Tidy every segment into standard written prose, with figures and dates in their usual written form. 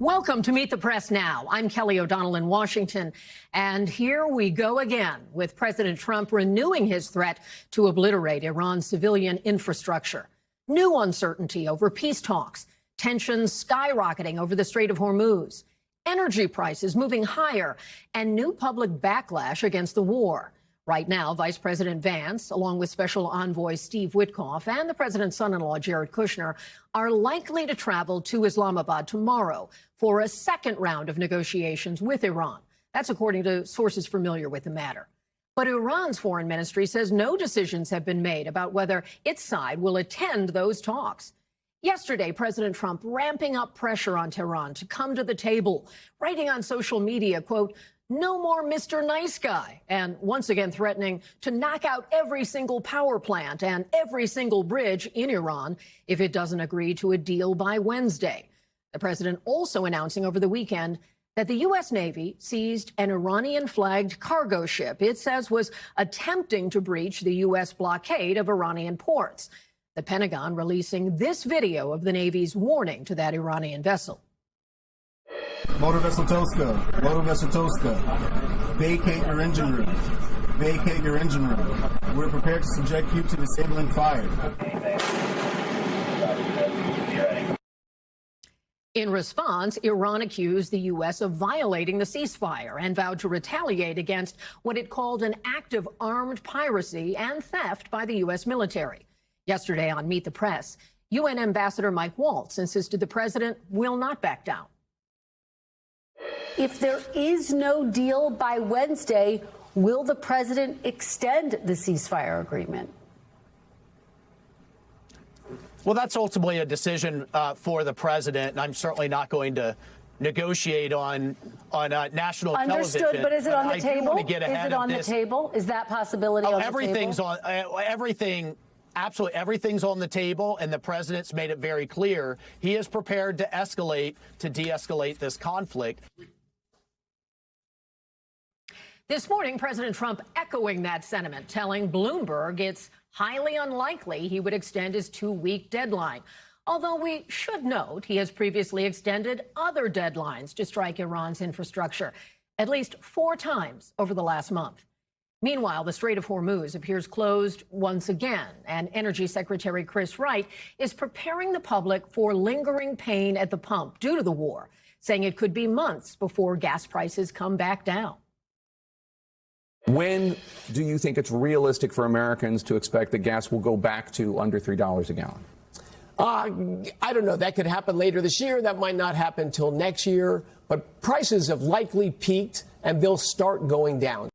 Welcome to Meet the Press Now. I'm Kelly O'Donnell in Washington. And here we go again with President Trump renewing his threat to obliterate Iran's civilian infrastructure. New uncertainty over peace talks, tensions skyrocketing over the Strait of Hormuz, energy prices moving higher, and new public backlash against the war. Right now, Vice President Vance, along with Special Envoy Steve Witkoff and the president's son-in-law, Jared Kushner, are likely to travel to Islamabad tomorrow for a second round of negotiations with Iran. That's according to sources familiar with the matter. But Iran's foreign ministry says no decisions have been made about whether its side will attend those talks. Yesterday, President Trump ramping up pressure on Tehran to come to the table, writing on social media, quote, "No more Mr. Nice Guy," and once again threatening to knock out every single power plant and every single bridge in Iran if it doesn't agree to a deal by Wednesday. The president also announcing over the weekend that the U.S. Navy seized an Iranian-flagged cargo ship it says was attempting to breach the U.S. blockade of Iranian ports. The Pentagon releasing this video of the Navy's warning to that Iranian vessel. Motor vessel Tosca, vacate your engine room. Vacate your engine room. We're prepared to subject you to disabling fire. In response, Iran accused the U.S. of violating the ceasefire and vowed to retaliate against what it called an act of armed piracy and theft by the U.S. military. Yesterday on Meet the Press, UN Ambassador Mike Waltz insisted the president will not back down. If there is no deal by Wednesday, will the president extend the ceasefire agreement? Well, that's ultimately a decision for the president, and I'm certainly not going to negotiate on national television. Understood, but is it on the table? Is it on the table? Is that possibility on the table? Absolutely everything's on the table, and the president's made it very clear he is prepared to de-escalate this conflict. This morning, President Trump echoing that sentiment, telling Bloomberg it's highly unlikely he would extend his 2-week deadline. Although we should note he has previously extended other deadlines to strike Iran's infrastructure, at least 4 times over the last month. Meanwhile, the Strait of Hormuz appears closed once again, and Energy Secretary Chris Wright is preparing the public for lingering pain at the pump due to the war, saying it could be months before gas prices come back down. When do you think it's realistic for Americans to expect that gas will go back to under $3 a gallon? I don't know. That could happen later this year. That might not happen until next year. But prices have likely peaked, and they'll start going down.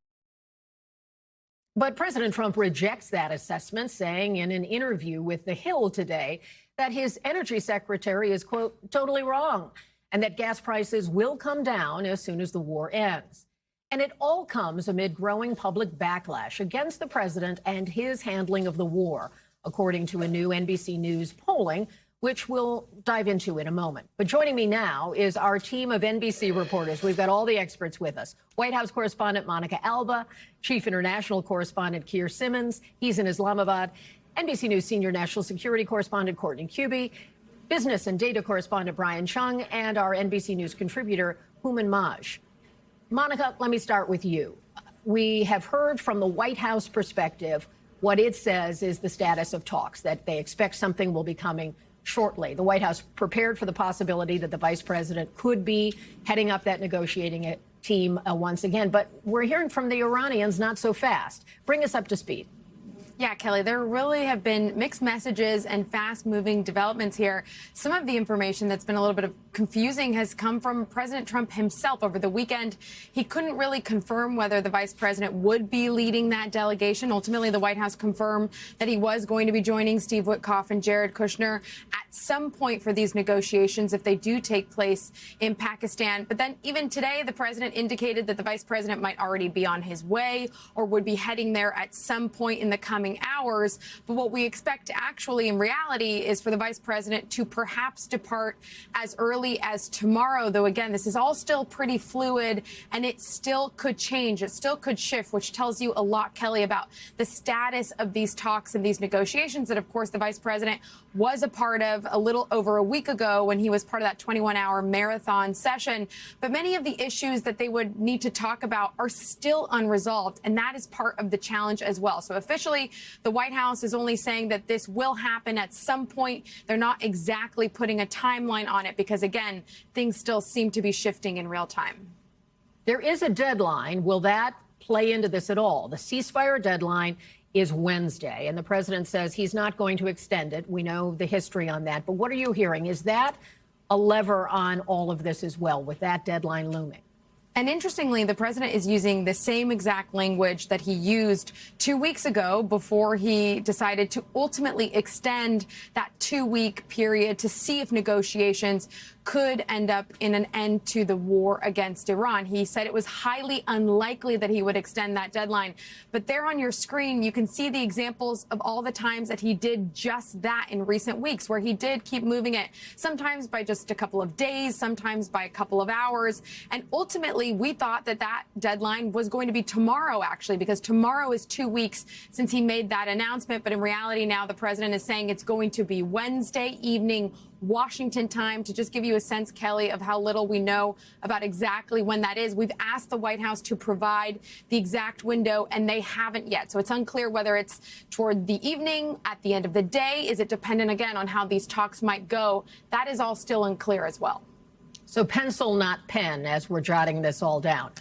But President Trump rejects that assessment, saying in an interview with The Hill today that his energy secretary is, quote, totally wrong, and that gas prices will come down as soon as the war ends. And it all comes amid growing public backlash against the president and his handling of the war, according to a new NBC News polling, which we'll dive into in a moment. But joining me now is our team of NBC reporters. We've got all the experts with us. White House correspondent Monica Alba, Chief International Correspondent Keir Simmons. He's in Islamabad. NBC News Senior National Security Correspondent Courtney Kube, Business and Data Correspondent Brian Cheung, and our NBC News contributor Hooman Majd. Monica, let me start with you. We have heard from the White House perspective what it says is the status of talks, that they expect something will be coming shortly. The White House prepared for the possibility that the vice president could be heading up that negotiating team once again. But we're hearing from the Iranians not so fast. Bring us up to speed. Yeah, Kelly, there really have been mixed messages and fast-moving developments here. Some of the information that's been a little bit confusing has come from President Trump himself over the weekend. He couldn't really confirm whether the vice president would be leading that delegation. Ultimately, the White House confirmed that he was going to be joining Steve Witkoff and Jared Kushner at some point for these negotiations if they do take place in Pakistan. But then even today, the president indicated that the vice president might already be on his way or would be heading there at some point in the coming coming hours. But what we expect actually in reality is for the vice president to perhaps depart as early as tomorrow, though, again, this is all still pretty fluid and it still could change. It still could shift, which tells you a lot, Kelly, about the status of these talks and these negotiations that, of course, the vice president was a part of a little over a week ago when he was part of that 21-hour marathon session. But many of the issues that they would need to talk about are still unresolved, and that is part of the challenge as well. So officially, the White House is only saying that this will happen at some point. They're not exactly putting a timeline on it because, again, things still seem to be shifting in real time. There is a deadline. Will that play into this at all? The ceasefire deadline is Wednesday, and the president says he's not going to extend it. We know the history on that. But what are you hearing? Is that a lever on all of this as well, with that deadline looming? And interestingly, the president is using the same exact language that he used 2 weeks ago before he decided to ultimately extend that 2-week period to see if negotiations could end up in an end to the war against Iran. He said it was highly unlikely that he would extend that deadline. But there on your screen, you can see the examples of all the times that he did just that in recent weeks, where he did keep moving it, sometimes by just a couple of days, sometimes by a couple of hours. And ultimately, we thought that that deadline was going to be tomorrow, actually, because tomorrow is 2 weeks since he made that announcement. But in reality, now the president is saying it's going to be Wednesday evening, Washington time. To just give you a sense, Kelly, of how little we know about exactly when that is, we've asked the White House to provide the exact window, and they haven't yet. So it's unclear whether it's toward the evening, at the end of the day. Is it dependent, again, on how these talks might go? That is all still unclear as well. So pencil, not pen, as we're jotting this all down.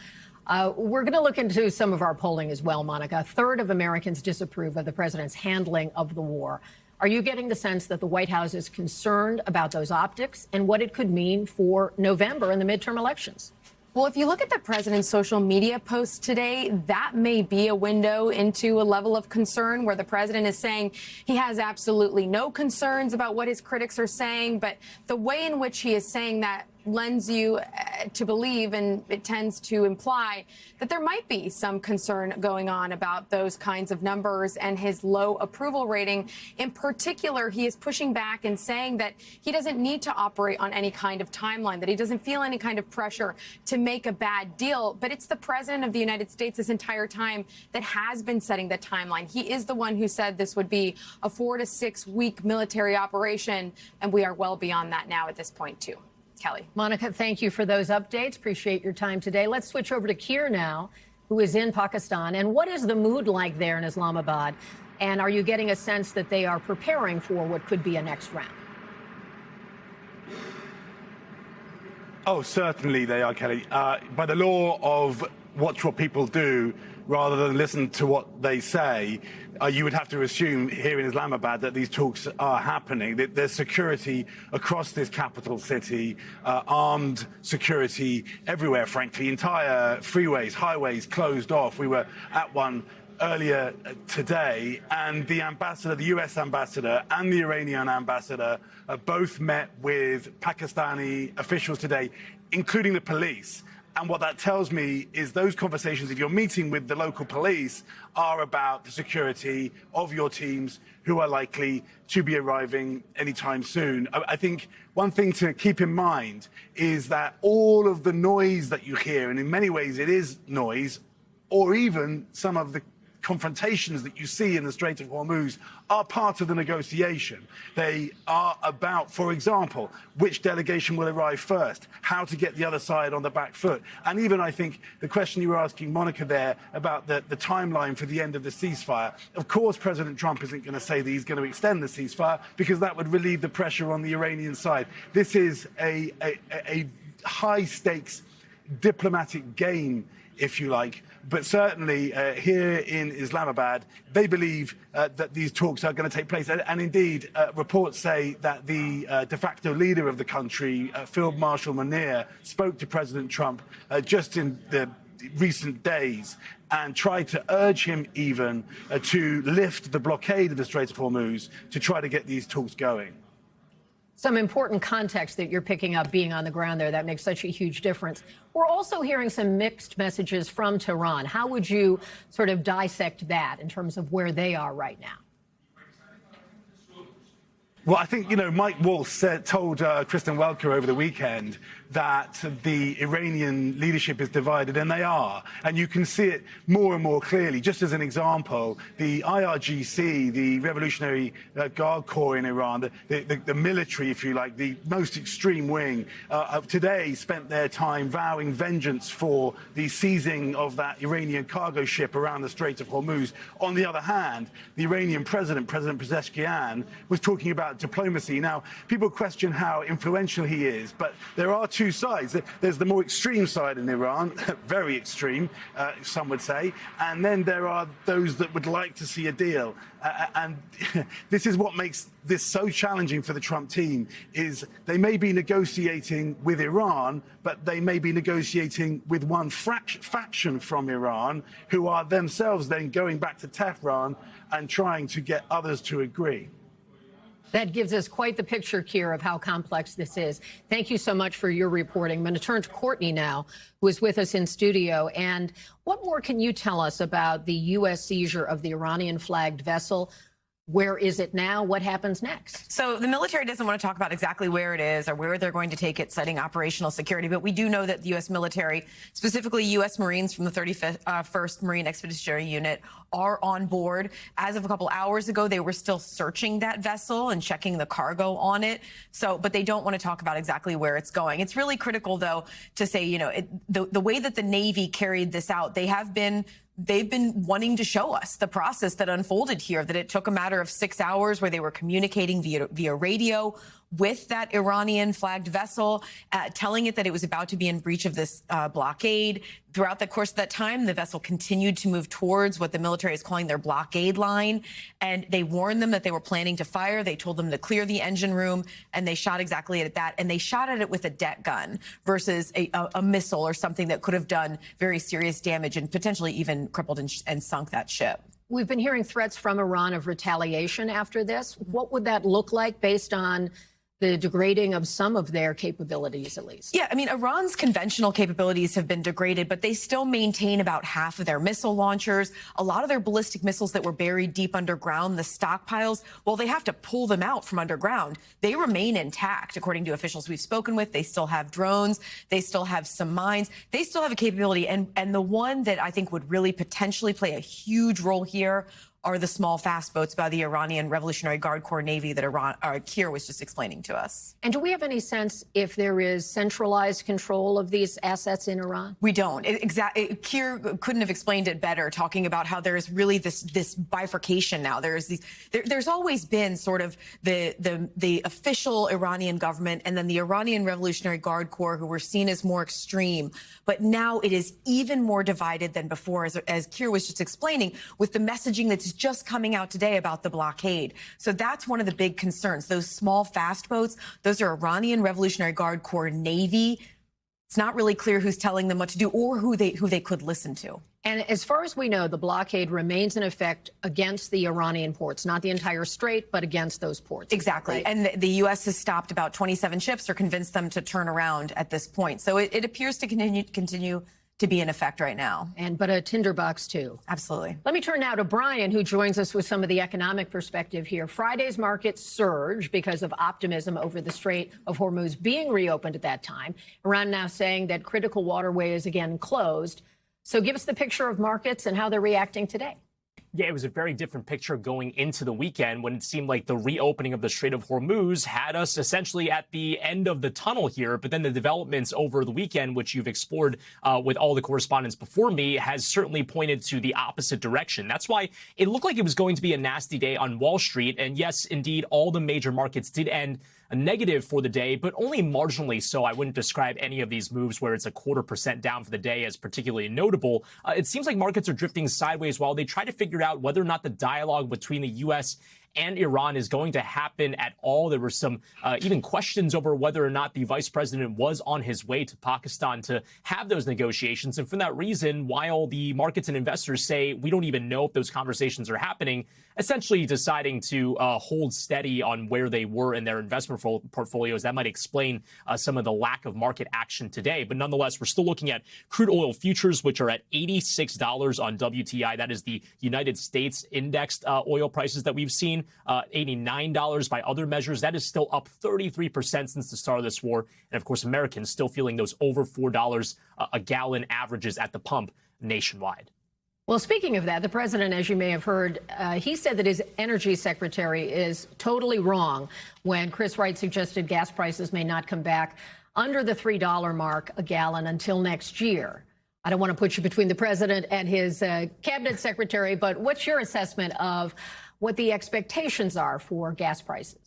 We're going to look into some of our polling as well, Monica. A third of Americans disapprove of the president's handling of the war. Are you getting the sense that the White House is concerned about those optics and what it could mean for November in the midterm elections? Well, if you look at the president's social media posts today, that may be a window into a level of concern where the president is saying he has absolutely no concerns about what his critics are saying. But the way in which he is saying that lends you to believe, and it tends to imply that there might be some concern going on about those kinds of numbers and his low approval rating. In particular, he is pushing back and saying that he doesn't need to operate on any kind of timeline, that he doesn't feel any kind of pressure to make a bad deal. But it's the president of the United States this entire time that has been setting the timeline. He is the one who said this would be a 4 to 6 week military operation, and we are well beyond that now at this point, too. Kelly. Monica, thank you for those updates. Appreciate your time today. Let's switch over to Keir now, who is in Pakistan. And what is the mood like there in Islamabad? And are you getting a sense that they are preparing for what could be a next round? Oh, certainly they are, Kelly. By the law of watch what people do rather than listen to what they say, you would have to assume here in Islamabad that these talks are happening. There's security across this capital city, armed security everywhere, frankly. Entire freeways, highways closed off. We were at one earlier today, and the ambassador, the US ambassador and the Iranian ambassador both met with Pakistani officials today, including the police. And what that tells me is those conversations, if you're meeting with the local police, are about the security of your teams who are likely to be arriving anytime soon. I think one thing to keep in mind is that all of the noise that you hear, and in many ways it is noise, or even some of the confrontations that you see in the Strait of Hormuz are part of the negotiation. They are about, for example, which delegation will arrive first, how to get the other side on the back foot. And even, I think, the question you were asking, Monica, there about the timeline for the end of the ceasefire. Of course, President Trump isn't going to say that he's going to extend the ceasefire because that would relieve the pressure on the Iranian side. This is a high-stakes diplomatic game, if you like. But certainly here in Islamabad, they believe that these talks are going to take place. And indeed, reports say that the de facto leader of the country, Field Marshal Munir, spoke to President Trump just in the recent days and tried to urge him even to lift the blockade of the Strait of Hormuz to try to get these talks going. Some important context that you're picking up being on the ground there. That makes such a huge difference. We're also hearing some mixed messages from Tehran. How would you sort of dissect that in terms of where they are right now? Well, I think, Mike Waltz told Kristen Welker over the weekend that the Iranian leadership is divided, and they are. And you can see it more and more clearly. Just as an example, the IRGC, the Revolutionary Guard Corps in Iran, the military, if you like, the most extreme wing, of today spent their time vowing vengeance for the seizing of that Iranian cargo ship around the Strait of Hormuz. On the other hand, the Iranian President Pezeshkian, was talking about diplomacy. Now, people question how influential he is, but there are two sides. There's the more extreme side in Iran, very extreme, some would say, and then there are those that would like to see a deal. And this is what makes this so challenging for the Trump team, is they may be negotiating with Iran, but they may be negotiating with one faction from Iran, who are themselves then going back to Tehran and trying to get others to agree. That gives us quite the picture, Keir, of how complex this is. Thank you so much for your reporting. I'm going to turn to Courtney now, who is with us in studio. And what more can you tell us about the U.S. seizure of the Iranian-flagged vessel? Where is it now? What happens next? So the military doesn't want to talk about exactly where it is or where they're going to take it, citing operational security. But we do know that the U.S. military, specifically U.S. Marines from the 31st Marine Expeditionary Unit, are on board. As of a couple hours ago, they were still searching that vessel and checking the cargo on it. But they don't want to talk about exactly where it's going. It's really critical, though, to say, the way that the Navy carried this out, they've been wanting to show us the process that unfolded here, that it took a matter of 6 hours where they were communicating via radio with that Iranian flagged vessel, telling it that it was about to be in breach of this blockade. Throughout the course of that time, the vessel continued to move towards what the military is calling their blockade line. And they warned them that they were planning to fire. They told them to clear the engine room, and they shot exactly at that. And they shot at it with a deck gun versus a missile or something that could have done very serious damage and potentially even crippled and sunk that ship. We've been hearing threats from Iran of retaliation after this. What would that look like based on the degrading of some of their capabilities, at least? Yeah, I mean, Iran's conventional capabilities have been degraded, but they still maintain about half of their missile launchers. A lot of their ballistic missiles that were buried deep underground, the stockpiles, well, they have to pull them out from underground. They remain intact, according to officials we've spoken with. They still have drones. They still have some mines. They still have a capability. And the one that I think would really potentially play a huge role here are the small fast boats by the Iranian Revolutionary Guard Corps Navy that Keir was just explaining to us. And do we have any sense if there is centralized control of these assets in Iran? We don't. Keir couldn't have explained it better, talking about how there's really this bifurcation now. There's always been sort of the official Iranian government and then the Iranian Revolutionary Guard Corps, who were seen as more extreme. But now it is even more divided than before, as Keir was just explaining, with the messaging that's just coming out today about the blockade. So that's one of the big concerns. Those small fast boats, those are Iranian Revolutionary Guard Corps Navy. It's not really clear who's telling them what to do or who they could listen to. And as far as we know, the blockade remains in effect against the Iranian ports, not the entire strait, but against those ports. Exactly. Right? And the U.S. has stopped about 27 ships or convinced them to turn around at this point. So it appears to continue to be in effect right now. But a tinderbox, too. Absolutely. Let me turn now to Brian, who joins us with some of the economic perspective here. Friday's market surged because of optimism over the Strait of Hormuz being reopened at that time. Iran now saying that critical waterway is again closed. So give us the picture of markets and how they're reacting today. Yeah, it was a very different picture going into the weekend when it seemed like the reopening of the Strait of Hormuz had us essentially at the end of the tunnel here. But then the developments over the weekend, which you've explored with all the correspondents before me, has certainly pointed to the opposite direction. That's why it looked like it was going to be a nasty day on Wall Street. And yes, indeed, all the major markets did end a negative for the day, but only marginally so. I wouldn't describe any of these moves where it's a 0.25% down for the day as particularly notable. It seems like markets are drifting sideways while they try to figure out whether or not the dialogue between the U.S. and Iran is going to happen at all. There were some even questions over whether or not the vice president was on his way to Pakistan to have those negotiations. And for that reason, while the markets and investors say we don't even know if those conversations are happening, essentially deciding to hold steady on where they were in their investment portfolios. That might explain some of the lack of market action today. But nonetheless, we're still looking at crude oil futures, which are at $86 on WTI. That is the United States indexed oil prices that we've seen, $89 by other measures. That is still up 33% since the start of this war. And of course, Americans still feeling those over $4 a gallon averages at the pump nationwide. Well, speaking of that, the president, as you may have heard, he said that his energy secretary is totally wrong when Chris Wright suggested gas prices may not come back under the $3 mark a gallon until next year. I don't want to put you between the president and his cabinet secretary, but what's your assessment of what the expectations are for gas prices?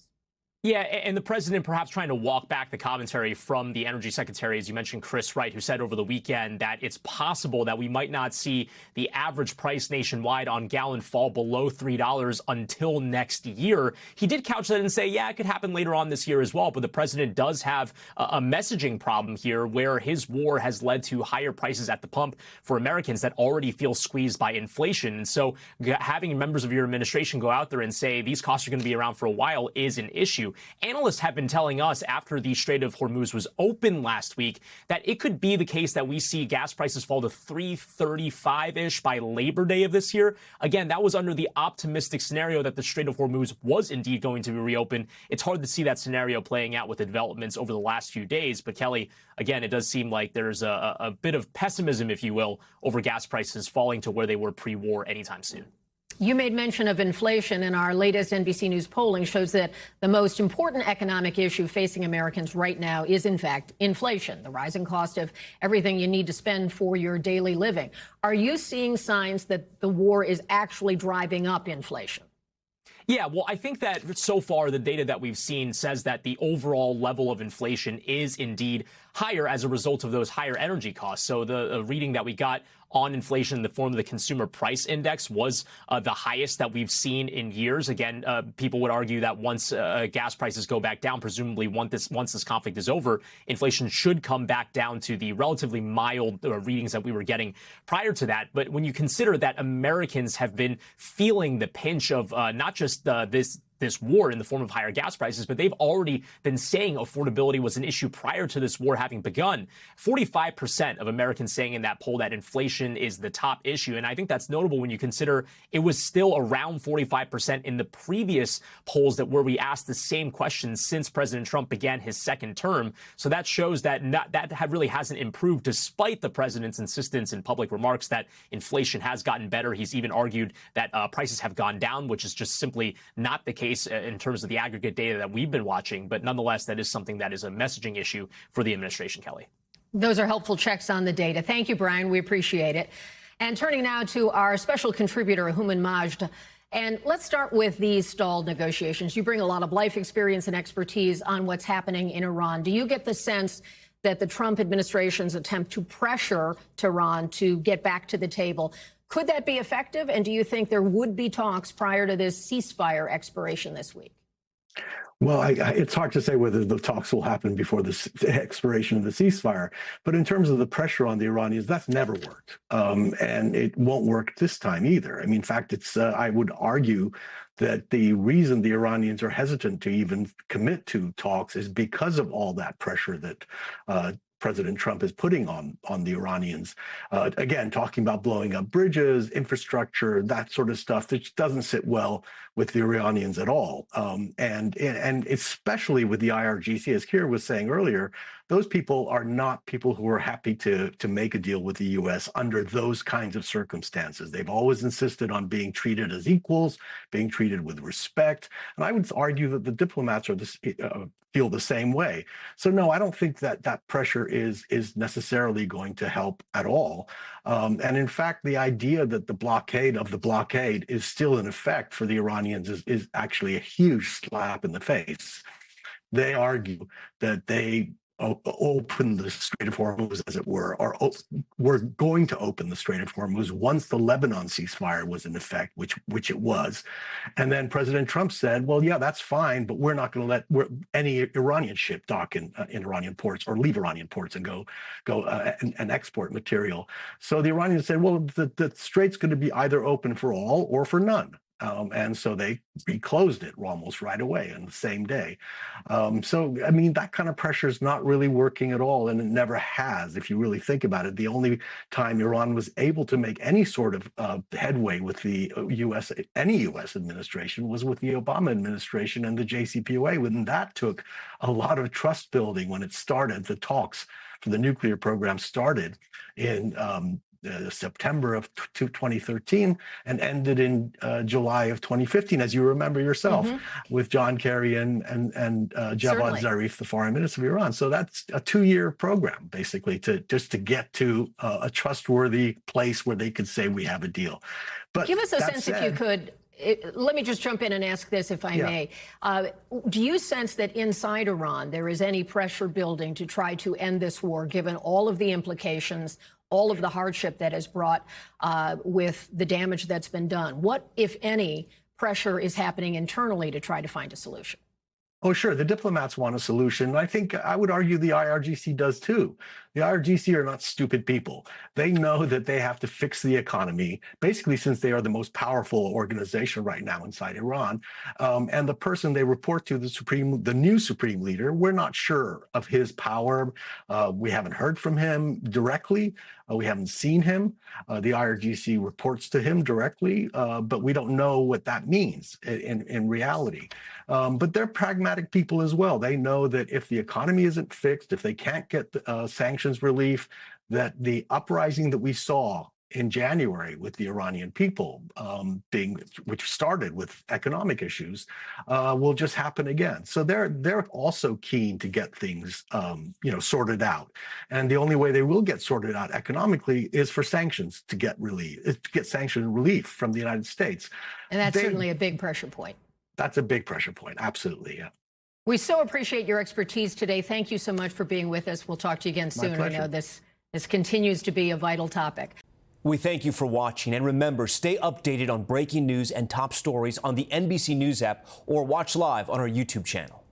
Yeah, and the president perhaps trying to walk back the commentary from the energy secretary, as you mentioned, Chris Wright, who said over the weekend that it's possible that we might not see the average price nationwide on gallon fall below $3 until next year. He did couch that and say, yeah, it could happen later on this year as well. But the president does have a messaging problem here where his war has led to higher prices at the pump for Americans that already feel squeezed by inflation. And so having members of your administration go out there and say these costs are going to be around for a while is an issue. Analysts have been telling us after the Strait of Hormuz was open last week that it could be the case that we see gas prices fall to $3.35-ish by Labor Day of this year. Again, that was under the optimistic scenario that the Strait of Hormuz was indeed going to be reopened. It's hard to see that scenario playing out with the developments over the last few days. But Kelly, again, it does seem like there's a bit of pessimism, if you will, over gas prices falling to where they were pre-war anytime soon. You made mention of inflation, and our latest NBC News polling shows that the most important economic issue facing Americans right now is, in fact, inflation, the rising cost of everything you need to spend for your daily living. Are you seeing signs that the war is actually driving up inflation? Yeah, well, I think that so far the data that we've seen says that the overall level of inflation is indeed higher as a result of those higher energy costs. So the reading that we got on inflation in the form of the consumer price index was the highest that we've seen in years. Again, people would argue that once gas prices go back down, presumably once this conflict is over, inflation should come back down to the relatively mild readings that we were getting prior to that. But when you consider that Americans have been feeling the pinch of not just this war in the form of higher gas prices, but they've already been saying affordability was an issue prior to this war having begun. 45% of Americans saying in that poll that inflation is the top issue. And I think that's notable when you consider it was still around 45% in the previous polls where we asked the same question since President Trump began his second term. So that shows that really hasn't improved despite the president's insistence in public remarks that inflation has gotten better. He's even argued that prices have gone down, which is just simply not the case in terms of the aggregate data that we've been watching. But nonetheless, that is something that is a messaging issue for the administration, Kelly. Those are helpful checks on the data. Thank you, Brian. We appreciate it. And turning now to our special contributor, Hooman Majd. And let's start with these stalled negotiations. You bring a lot of life experience and expertise on what's happening in Iran. Do you get the sense that the Trump administration's attempt to pressure Tehran to get back to the table, could that be effective? And do you think there would be talks prior to this ceasefire expiration this week? Well, it's hard to say whether the talks will happen before the expiration of the ceasefire. But in terms of the pressure on the Iranians, that's never worked. And it won't work this time either. I mean, in fact, I would argue that the reason the Iranians are hesitant to even commit to talks is because of all that pressure that President Trump is putting on the Iranians. Again, talking about blowing up bridges, infrastructure, that sort of stuff, that doesn't sit well with the Iranians at all. And especially with the IRGC, as Keir was saying earlier, those people are not people who are happy to make a deal with the U.S. under those kinds of circumstances. They've always insisted on being treated as equals, being treated with respect. And I would argue that the diplomats feel the same way. So no, I don't think that pressure is necessarily going to help at all. And in fact, the idea that the blockade is still in effect for the Iranians is actually a huge slap in the face. They argue that they open the Strait of Hormuz, as it were, or we're going to open the Strait of Hormuz once the Lebanon ceasefire was in effect, which it was. And then President Trump said, well, yeah, that's fine, but we're not going to let any Iranian ship dock in Iranian ports or leave Iranian ports and go and export material. So the Iranians said, well, the strait's going to be either open for all or for none. And so they reclosed it almost right away on the same day. So, I mean, that kind of pressure is not really working at all, and it never has, if you really think about it. The only time Iran was able to make any sort of headway with the any U.S. administration was with the Obama administration and the JCPOA, and that took a lot of trust building when it started. The talks for the nuclear program started in September of 2013 and ended in July of 2015, as you remember yourself, with John Kerry and Javad Zarif, the foreign minister of Iran. So that's a 2-year program, basically, to get to a trustworthy place where they could say we have a deal. But give us a sense, if you could. Let me just jump in and ask this, if I may. Do you sense that inside Iran there is any pressure building to try to end this war, given all of the implications, all of the hardship that is brought with the damage that's been done? What, if any, pressure is happening internally to try to find a solution? Oh, sure. The diplomats want a solution. I think I would argue the IRGC does too. The IRGC are not stupid people. They know that they have to fix the economy, basically, since they are the most powerful organization right now inside Iran. And the person they report to, the new supreme leader, we're not sure of his power. We haven't heard from him directly. We haven't seen him. The IRGC reports to him directly, but we don't know what that means in reality. But they're pragmatic people as well. They know that if the economy isn't fixed, if they can't get sanctions relief, that the uprising that we saw in January with the Iranian people, which started with economic issues, will just happen again. So they're also keen to get things sorted out, and the only way they will get sorted out economically is for sanctions to get sanction relief from the United States. And that's certainly a big pressure point. That's a big pressure point. Absolutely, yeah. We so appreciate your expertise today. Thank you so much for being with us. We'll talk to you again soon. I know this continues to be a vital topic. We thank you for watching. And remember, stay updated on breaking news and top stories on the NBC News app or watch live on our YouTube channel.